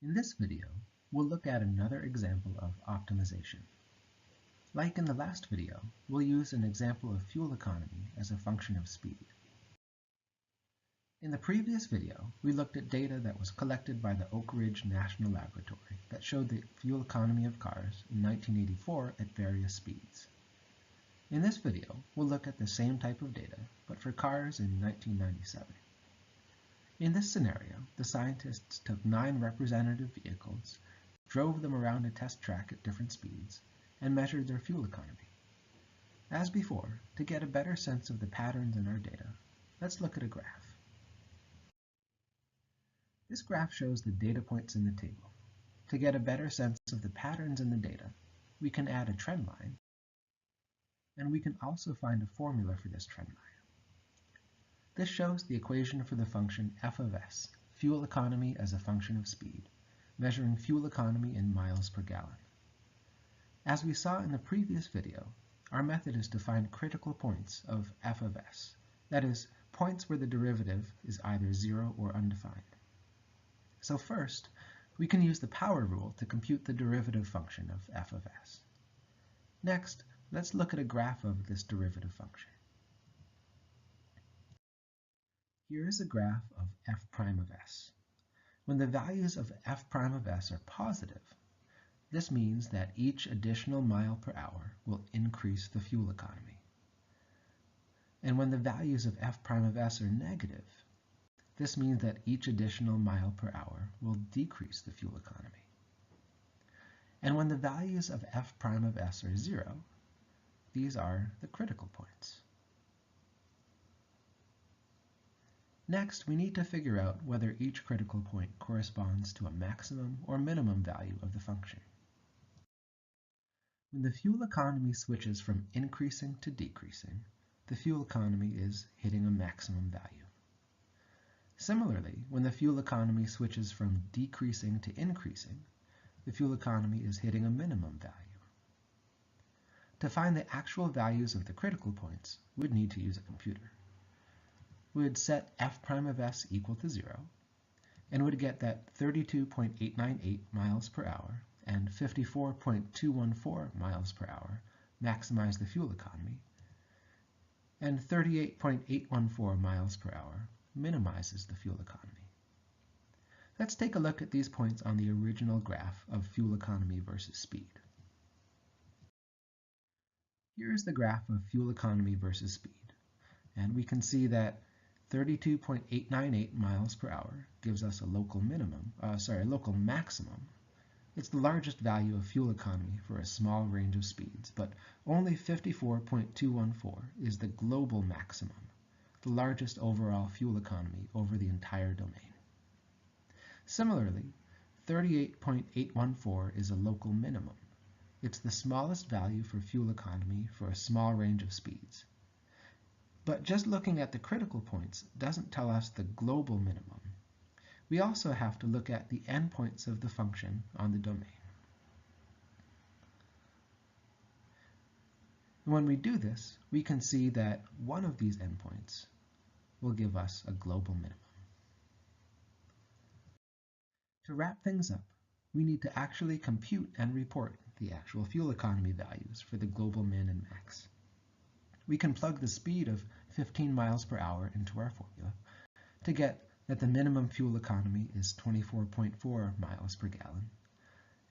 In this video, we'll look at another example of optimization. Like in the last video, we'll use an example of fuel economy as a function of speed. In the previous video, we looked at data that was collected by the Oak Ridge National Laboratory that showed the fuel economy of cars in 1984 at various speeds. In this video, we'll look at the same type of data, but for cars in 1997. In this scenario, the scientists took 9 representative vehicles, drove them around a test track at different speeds, and measured their fuel economy. As before, to get a better sense of the patterns in our data, let's look at a graph. This graph shows the data points in the table. To get a better sense of the patterns in the data, we can add a trend line, and we can also find a formula for this trend line. This shows the equation for the function f of s, fuel economy as a function of speed, measuring fuel economy in miles per gallon. As we saw in the previous video, our method is to find critical points of f of s, that is, points where the derivative is either 0 or undefined. So first, we can use the power rule to compute the derivative function of f of s. Next, let's look at a graph of this derivative function. Here is a graph of f prime of s. When the values of f prime of s are positive, this means that each additional mile per hour will increase the fuel economy. And when the values of f prime of s are negative, this means that each additional mile per hour will decrease the fuel economy. And when the values of f prime of s are 0, these are the critical points. Next, we need to figure out whether each critical point corresponds to a maximum or minimum value of the function. When the fuel economy switches from increasing to decreasing, the fuel economy is hitting a maximum value. Similarly, when the fuel economy switches from decreasing to increasing, the fuel economy is hitting a minimum value. To find the actual values of the critical points, we'd need to use a computer. We would set f prime of s equal to 0, and would get that 32.898 miles per hour and 54.214 miles per hour maximize the fuel economy, and 38.814 miles per hour minimizes the fuel economy. Let's take a look at these points on the original graph of fuel economy versus speed. Here is the graph of fuel economy versus speed, and we can see that 32.898 miles per hour gives us a local maximum. It's the largest value of fuel economy for a small range of speeds, but only 54.214 is the global maximum, the largest overall fuel economy over the entire domain. Similarly, 38.814 is a local minimum. It's the smallest value for fuel economy for a small range of speeds. But just looking at the critical points doesn't tell us the global minimum. We also have to look at the endpoints of the function on the domain. When we do this, we can see that one of these endpoints will give us a global minimum. To wrap things up, we need to actually compute and report the actual fuel economy values for the global min and max. We can plug the speed of 15 miles per hour into our formula to get that the minimum fuel economy is 24.4 miles per gallon,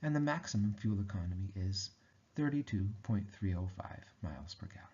and the maximum fuel economy is 32.305 miles per gallon.